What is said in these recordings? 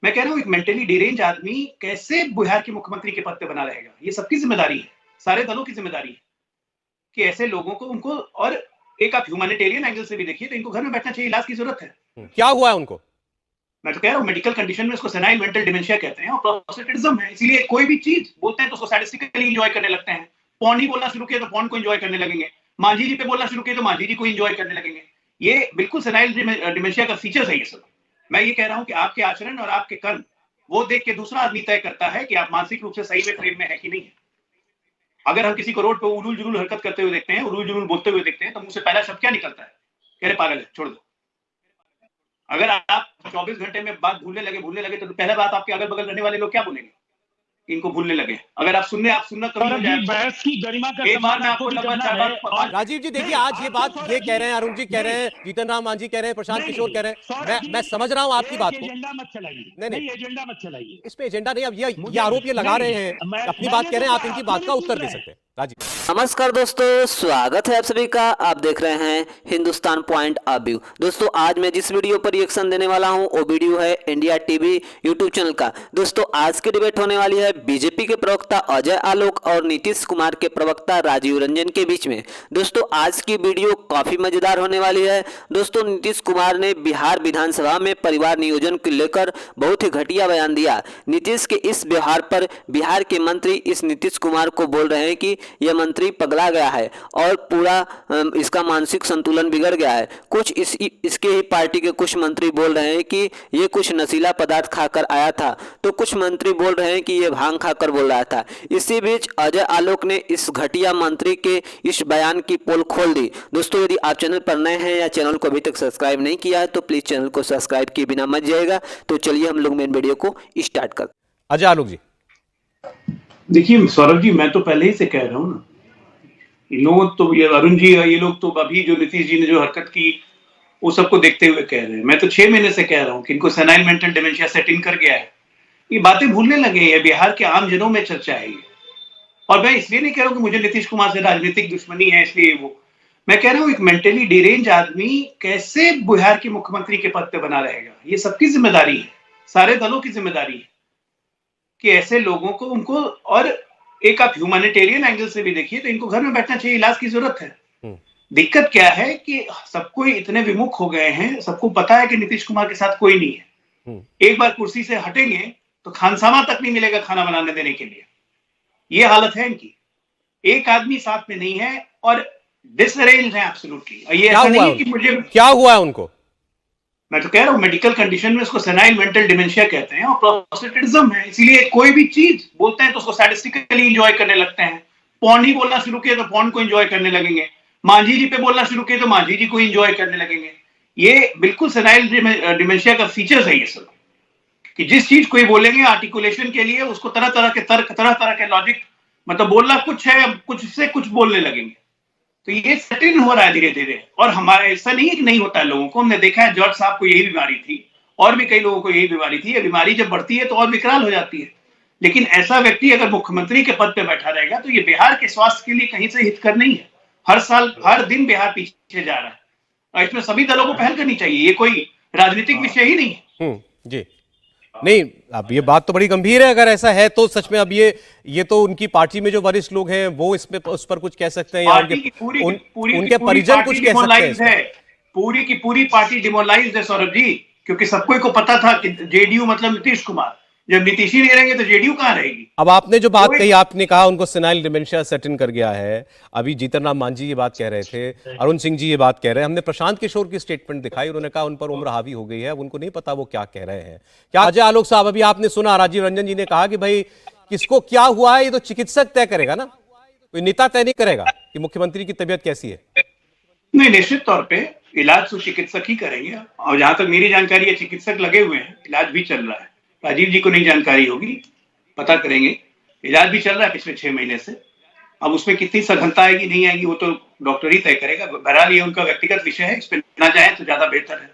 मैं कह रहा हूँ एक मेंटली डिरेंज आदमी कैसे बिहार के मुख्यमंत्री के पद पे बना रहेगा। ये सबकी जिम्मेदारी है, सारे दलों की जिम्मेदारी है कि ऐसे लोगों को उनको, और एक आप ह्यूमैनिटेरियन एंगल से भी देखिए तो इनको घर में बैठना चाहिए, इलाज की जरूरत है। क्या हुआ है उनको? मैं तो कह रहा हूँ मेडिकल कंडीशन में उसको सेनाइल मेंटल डिमेंशिया कहते हैं और प्रोस्टेटिज्म है, इसीलिए कोई भी चीज बोलते हैं तो उसको सैडिस्टिकली एंजॉय करने लगते हैं। पॉन ही बोलना शुरू किया तो पॉन को एंजॉय करने लगेंगे, मांझी जी पे बोलना शुरू किया तो मांझी जी को एंजॉय करने लगेंगे। ये बिल्कुल सेनाइल डिमेंशिया का फीचर्स है ये सब। मैं ये कह रहा हूँ कि आपके आचरण और आपके कर्म वो देख के दूसरा आदमी तय करता है कि आप मानसिक रूप से सही में फ्रेम में है कि नहीं है। अगर हम किसी को रोड पे उलूल जुलूल हरकत करते हुए देखते हैं, उलूल जुलूल बोलते हुए देखते हैं, तो मुंह से पहला शब्द क्या निकलता है? कह रहे पागल है, छोड़ दो। अगर आप 24 घंटे में बात भूलने लगे तो पहला बात आपके अगल बगल रहने वाले लोग क्या बोलेंगे? इनको भूलने लगे। अगर आप सुनना कमी हो जाए, बहस की गरिमा का एक बार में आपको लंबा चार राजीव जी देखिए, आज ये बात ये कह रहे हैं, अरुण जी कह रहे हैं, जीतन राम मांझी कह रहे हैं, प्रशांत किशोर कह रहे हैं, मैं समझ रहा हूं आपकी बात को। एजेंडा मत चलाइए, नहीं एजेंडा मत चलाइए। इसमें एजेंडा नहीं, अब ये आरोप ये लगा रहे हैं, अपनी बात कह रहे हैं, आप इनकी बात का उत्तर दे सकते हैं। राजीव। नमस्कार दोस्तों, स्वागत है आप सभी का। आप देख रहे हैं हिंदुस्तान पॉइंट ऑफ व्यू। दोस्तों आज मैं जिस वीडियो पर रिएक्शन देने वाला हूं वो वीडियो है इंडिया टीवी यूट्यूब चैनल का। दोस्तों आज की डिबेट होने वाली है बीजेपी के प्रवक्ता अजय आलोक और नीतीश कुमार के प्रवक्ता राजीव रंजन के बीच में। दोस्तों आज की वीडियो काफी मजेदार होने वाली है। दोस्तों नीतीश कुमार ने बिहार विधानसभा में परिवार नियोजन को लेकर बहुत ही घटिया बयान दिया। नीतीश के इस व्यवहार पर बिहार के मंत्री इस नीतीश कुमार को बोल रहे हैं कि यह मंत्री पगला गया है और पूरा इसका मानसिक संतुलन बिगड़ गया है। कुछ इसके ही पार्टी के कुछ मंत्री बोल रहे हैं कि ये कुछ नशीला पदार्थ खाकर आया था, तो कुछ मंत्री बोल रहे हैं कि ये भांग खाकर बोल रहा था। इसी बीच अजय आलोक ने इस घटिया मंत्री के इस बयान की पोल खोल दी। दोस्तों यदि आप चैनल पर नए हैं या चैनल को अभी तक सब्सक्राइब नहीं किया है तो प्लीज चैनल को सब्सक्राइब किए बिना मत जाइएगा। तो चलिए हम लोग मेन वीडियो को स्टार्ट करते हैं। अजय आलोक जी देखिए सौरभ जी, मैं तो पहले ही से कह रहा हूँ ना, ये लोग तो, ये अरुण जी, ये लोग तो अभी जो नीतीश जी ने जो हरकत की वो सबको देखते हुए कह रहे हैं। मैं तो 6 महीने से कह रहा हूँ कि इनको सेनाइल मेंटल डिमेंशिया सेट इन कर गया है, ये बातें भूलने लगे हैं। बिहार के आम जनों में चर्चा है ये। और मैं इसलिए नहीं कह रहा हूँ कि मुझे नीतीश कुमार से राजनीतिक दुश्मनी है इसलिए वो, मैं कह रहा हूँ एक मेंटली डिरेंज आदमी कैसे बिहार के मुख्यमंत्री के पद पे बना रहेगा। ये सबकी जिम्मेदारी है, सारे दलों की जिम्मेदारी है कि ऐसे लोगों को उनको, और एक आप ह्यूमैनिटेरियन एंगल से भी देखिए तो इनको घर में बैठना चाहिए, इलाज की जरूरत है। दिक्कत क्या है कि सबको इतने विमुख हो गए हैं, सबको पता है कि नीतीश कुमार के साथ कोई नहीं है। एक बार कुर्सी से हटेंगे तो खानसामा तक नहीं मिलेगा खाना बनाने देने के लिए। ये हालत है इनकी, एक आदमी साथ में नहीं है और डिसअरेंज्ड है एब्सोल्युटली। ये ऐसा नहीं है कि मुझे क्या हुआ है उनको, मैं तो कह रहा हूँ मेडिकल कंडीशन में उसको सेनाइल मेंटल डिमेंशिया कहते हैं और प्रोस्टेटिज्म है, इसीलिए कोई भी चीज बोलते हैं तो उसको सैडिस्टिकली एंजॉय करने लगते हैं। पॉन ही बोलना शुरू किया तो पॉन को एंजॉय करने लगेंगे, मांझी जी पे बोलना शुरू किया तो मांझी जी को एंजॉय करने लगेंगे। ये बिल्कुल सेनाइल डिमेंशिया का फीचर्स है ये सब, कि जिस चीज को बोलेंगे आर्टिकुलेशन के लिए उसको तरह तरह के तर्क, तरह तरह के लॉजिक, मतलब बोलना कुछ है, कुछ से कुछ बोलने लगेंगे। तो ये सेटिल हो रहा है धीरे धीरे। और हमारे ऐसा नहीं है कि नहीं होता है लोगों को, हमने देखा है जॉर्ज साहब को यही बीमारी थी और भी कई लोगों को यही बीमारी थी। ये बीमारी जब बढ़ती है तो और विकराल हो जाती है। लेकिन ऐसा व्यक्ति अगर मुख्यमंत्री के पद पे बैठा रहेगा तो ये बिहार के स्वास्थ्य के लिए कहीं से हितकर नहीं है। हर साल हर दिन बिहार पीछे जा रहा है और इसमें सभी दलों को पहल करनी चाहिए। ये कोई राजनीतिक विषय ही नहीं है। जी नहीं, अब ये बात तो बड़ी गंभीर है। अगर ऐसा है तो सच में अब ये तो उनकी पार्टी में जो वरिष्ठ लोग हैं वो इसमें उस पर कुछ कह सकते हैं या उनके परिजन कुछ कह सकते हैं। पूरी की पूरी पार्टी डिमोरलाइज्ड है सौरभ जी, क्योंकि सबको को पता था कि जेडीयू मतलब नीतीश कुमार, जब नीतीश ही नहीं रहेंगे तो जेडीयू कहां रहेगी। अब आपने जो बात कही, आपने कहा उनको सेनाइल डिमेंशिया सेट इन कर गया है। अभी जीतन राम मांझी ये बात कह रहे थे, अरुण सिंह जी ये बात कह रहे हैं, हमने प्रशांत किशोर की स्टेटमेंट दिखाई, उन्होंने कहा उन पर उम्र हावी हो गई है, अब उनको नहीं पता वो क्या कह रहे हैं। क्या अजय आलोक साहब, अभी आपने सुना राजीव रंजन जी ने कहा कि भाई किसको क्या हुआ है ये तो चिकित्सक तय करेगा ना, कोई नेता तय नहीं करेगा कि मुख्यमंत्री की तबीयत कैसी है। नहीं, निश्चित तौर पे इलाज तो चिकित्सक ही करेंगे और जहां तक मेरी जानकारी है चिकित्सक लगे हुए हैं, इलाज भी चल रहा है। राजीव जी को नहीं जानकारी होगी, पता करेंगे। इलाज भी चल रहा है पिछले 6 महीने से। अब उसमें कितनी सघनता आएगी नहीं आएगी वो तो डॉक्टर ही तय करेगा। बहरहाल ये उनका व्यक्तिगत विषय है, इस पर ना जाए तो ज्यादा बेहतर है।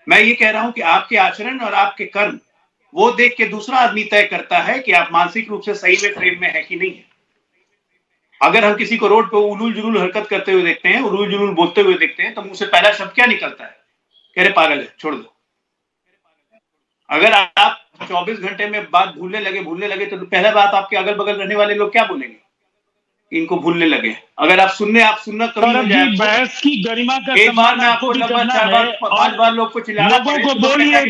मैं ये कह रहा हूं कि आपके आचरण और आपके कर्म वो देख के दूसरा आदमी तय करता है कि आप मानसिक रूप से सही में फ्रेम में है कि नहीं है। अगर हम किसी को रोड पे उलूल जुलूल हरकत करते हुए देखते हैं, उलूल जुलूल बोलते हुए देखते हैं, तो मुंह से पहला शब्द क्या निकलता है? कह रहे पागल है, छोड़ दो। अगर आप 24 घंटे में बात भूलने लगे तो पहला बात आपके अगल बगल रहने वाले लोग क्या बोलेंगे? इनको भूलने लगे। अगर आप सुनना कमी हो जाए, बहस की गरिमा का एक बार में आपको लगभग 4 बार 5 बार लोग को चिल्लाना लोगों को बोलिए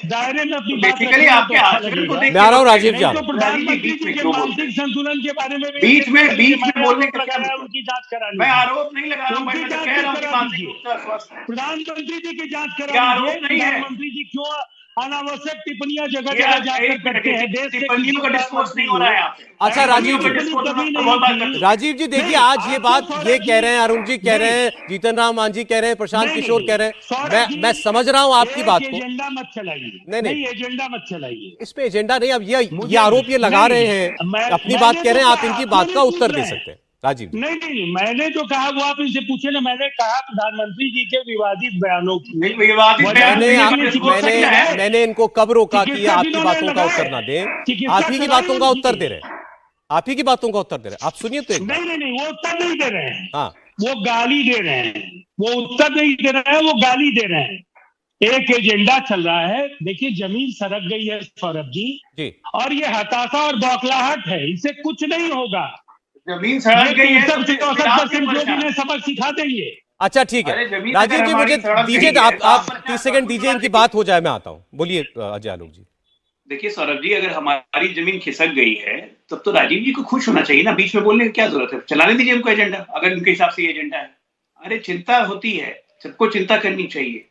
दायरे में अपनी बात बेसिकली आपके आचरण को देख मैं आ रहा हूँ राजीव जी। तो प्रधानमंत्री जी के मानसिक संतुलन के बारे में बीच में बोलने का क्या मतलब? उनकी जांच करानी, मैं आरोप नहीं लगा रहा हूँ, मैं तो कह रहा हूँ कि मानसिक रूप से स्वस्थ है। प्रधानमंत्री जी की जांच क्या आरोप करानी। नहीं है? प्रधानमंत्री जी क्यों अनावश्यक टिप्पणियां जगह जगह जाकर करते हैं? देश के टिप्पणियों का डिस्कोर्स नहीं हो रहा है यहाँ पे। अच्छा राजीव जी, नहीं। राजीव जी देखिए, आज ये बात ये कह रहे हैं, अरुण जी कह रहे हैं, जीतन राम मांझी कह रहे हैं, प्रशांत किशोर कह रहे हैं, मैं समझ रहा हूं आपकी बात को। एजेंडा मत चलाइए, नहीं एजेंडा मत चलाइए। इसमें एजेंडा नहीं। अब ये आरोप ये लगा रहे हैं, अपनी बात कह रहे हैं, आप इनकी बात का उत्तर दे सकते हैं राजीव जी। नहीं, मैंने जो कहा वो आप इनसे पूछे ना। मैंने कहा प्रधानमंत्री जी के विवादित बयानों की, मैंने इनको कब रोका कि आपकी बातों का उत्तर ना दें? आप ही की बातों का उत्तर दे रहे हैं, आप ही की बातों का उत्तर दे रहे हैं। आप सुनिए तो एक बार। नहीं, वो उत्तर नहीं दे रहे हैं। हाँ, वो गाली दे रहे हैं। वो उत्तर नहीं दे रहे हैं, वो गाली दे रहे हैं। एक एजेंडा चल रहा है। देखिए, जमीन सरक गई है सौरभ जी, और ये हताशा और बौखलाहट है, इससे कुछ नहीं होगा। जमीन सड़क गई है, 63% लोग इन्हें सबक सिखा देंगे। अच्छा ठीक है राजीव जी, मुझे दीजिए, आप 30 सेकंड दीजिए, इनकी बात हो जाए, मैं आता हूँ। बोलिए अजय आलोक जी। देखिए सौरभ जी, अगर हमारी जमीन खिसक गई है तब तो राजीव जी को खुश होना चाहिए ना। बीच में बोलने की क्या जरूरत है? चलाने दीजिए हमको एजेंडा, अगर उनके हिसाब से ये एजेंडा है। अरे चिंता होती है, सबको चिंता करनी चाहिए।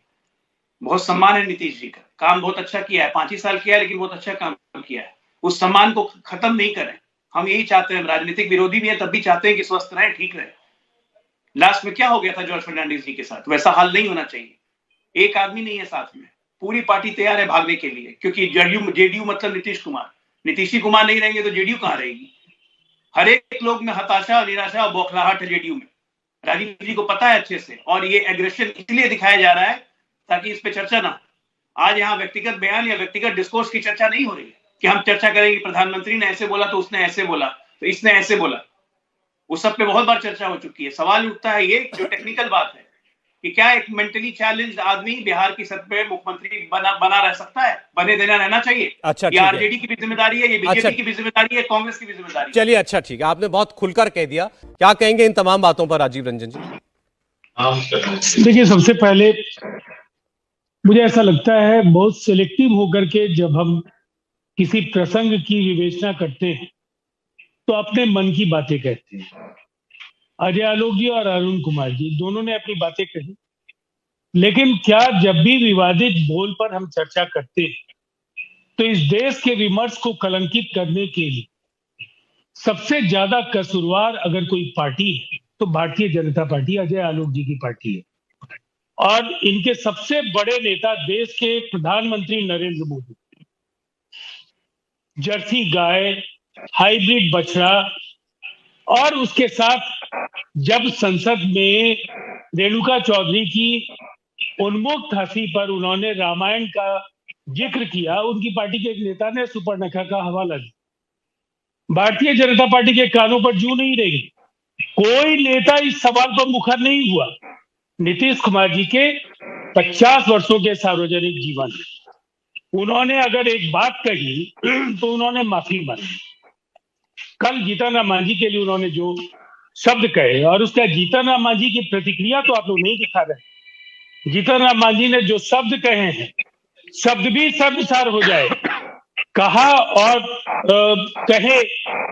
बहुत सम्मान है नीतीश जी का, काम बहुत अच्छा किया है, 5 ही साल किया है, लेकिन बहुत अच्छा काम किया है। उस सम्मान को खत्म नहीं करें। हम यही चाहते हैं, राजनीतिक विरोधी भी है तब भी चाहते हैं कि स्वस्थ रहे, ठीक रहे। लास्ट में क्या हो गया था जॉर्ज फर्नांडिस जी के साथ? वैसा हाल नहीं होना चाहिए। एक आदमी नहीं है साथ में, पूरी पार्टी तैयार है भागने के लिए, क्योंकि जेडीयू मतलब नीतीश कुमार, नीतीश कुमार नहीं रहेंगे तो जेडीयू कहां रहेगी? हर एक लोग में हताशा, निराशा और बौखलाहट है जेडीयू में। राजीव जी को पता है अच्छे से, और ये एग्रेशन इसलिए दिखाया जा रहा है ताकि इस पे चर्चा ना। आज यहाँ व्यक्तिगत बयान या व्यक्तिगत डिस्कोर्स की चर्चा नहीं हो रही है कि हम चर्चा करेंगे प्रधानमंत्री ने ऐसे बोला तो उसने ऐसे बोला तो इसने ऐसे बोला। उस सब पे बहुत बार चर्चा हो चुकी है। सवाल उठता है ये जो टेक्निकल बात है कि क्या एक मेंटली चैलेंज्ड आदमी बिहार की सत्ता पे मुख्यमंत्री बना रह सकता है? बने देना रहना चाहिए। अच्छा, ये आरजेडी की भी जिम्मेदारी है, ये बीजेपी की भी जिम्मेदारी है, कांग्रेस की भी जिम्मेदारी है। चलिए अच्छा ठीक है, आपने बहुत खुलकर कह दिया। क्या कहेंगे इन तमाम बातों पर राजीव रंजन जी? देखिए, सबसे पहले मुझे ऐसा लगता है बहुत सिलेक्टिव होकर के जब हम किसी प्रसंग की विवेचना करते हैं तो अपने मन की बातें कहते हैं। अजय आलोक जी और अरुण कुमार जी दोनों ने अपनी बातें कही, लेकिन क्या जब भी विवादित बोल पर हम चर्चा करते हैं तो इस देश के विमर्श को कलंकित करने के लिए सबसे ज्यादा कसूरवार अगर कोई पार्टी है तो भारतीय जनता पार्टी, अजय आलोक जी की पार्टी है। और इनके सबसे बड़े नेता देश के प्रधानमंत्री नरेंद्र मोदी जर्सी गाय, हाइब्रिड बछड़ा, और उसके साथ जब संसद में रेणुका चौधरी की उन्मुक्त हंसी पर उन्होंने रामायण का जिक्र किया, उनकी पार्टी के एक नेता ने सुपर्णखा का हवाला दिया। भारतीय जनता पार्टी के कानों पर जू नहीं रही। कोई नेता इस सवाल पर मुखर नहीं हुआ। नीतीश कुमार जी के 50 वर्षों के सार्वजनिक जीवन, उन्होंने अगर एक बात कही तो उन्होंने माफी मांगी। कल जीतन राम मांझी के लिए उन्होंने जो शब्द कहे, और उसका जीतन राम मांझी की प्रतिक्रिया तो आप लोग नहीं दिखा रहे। जीतन राम मांझी ने जो शब्द कहे हैं, शब्द भी शब्दसार हो जाए, कहा और कहे,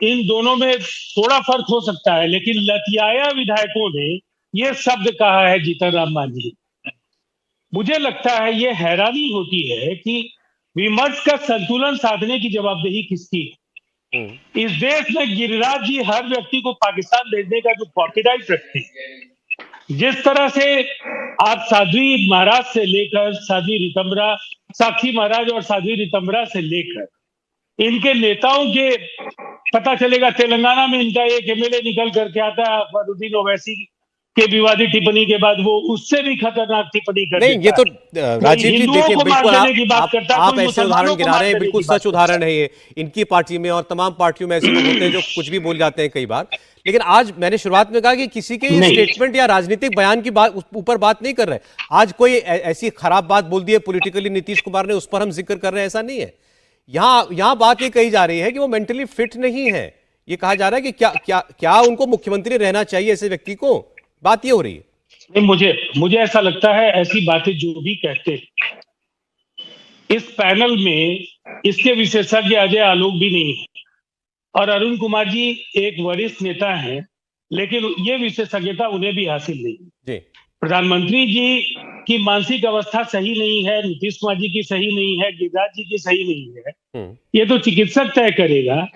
इन दोनों में थोड़ा फर्क हो सकता है, लेकिन लतियाया विधायकों ने ये शब्द कहा है जीतन राम मांझी। मुझे लगता है ये हैरानी होती है कि विमर्श का संतुलन साधने की जवाबदेही किसकी है? इस देश में गिरिराज जी हर व्यक्ति को पाकिस्तान भेजने का जो कॉपीराइट रखते हैं, जिस तरह से आप साध्वी महाराज से लेकर साध्वी रितंबरा, साक्षी महाराज और साध्वी रितंबरा से लेकर इनके नेताओं के, पता चलेगा तेलंगाना में इनका एक एमएलए निकल करके आता है अकबरुद्दीन ओवैसी के विवादित टिप्पणी के बाद, वो उससे भी खतरनाक टिप्पणी कर नहीं, ये तो राजीव जी देखिए, बिल्कुल आप ऐसे उदाहरण गिरा रहे हैं, बिल्कुल सच उदाहरण है ये। इनकी पार्टी में और तमाम पार्टियों में ऐसे लोग होते हैं जो कुछ भी बोल जाते हैं कई बार। लेकिन आज मैंने शुरुआत में कहा कि किसी के स्टेटमेंट या राजनीतिक बयान की बात ऊपर बात नहीं कर रहे। आज कोई ऐसी खराब बात बोल दी है पॉलिटिकली नीतीश कुमार ने, उस पर हम जिक्र कर रहे हैं, ऐसा नहीं है। यहाँ बात ये कही जा रही है कि वो मेंटली फिट नहीं है। ये कहा जा रहा है कि क्या क्या क्या उनको मुख्यमंत्री रहना चाहिए ऐसे व्यक्ति को, बात ये हो रही है। नहीं, मुझे ऐसा लगता है ऐसी बातें जो भी कहते हैं, इस पैनल में इसके विशेषज्ञ अजय आलोक भी नहीं है और अरुण कुमार जी एक वरिष्ठ नेता हैं, लेकिन ये विशेषज्ञता उन्हें भी हासिल नहीं। जी। प्रधानमंत्री जी की मानसिक अवस्था सही नहीं है, नीतीश कुमार जी की सही नहीं है, गिरिराज जी की सही नहीं है, ये तो चिकित्सक तय करेगा।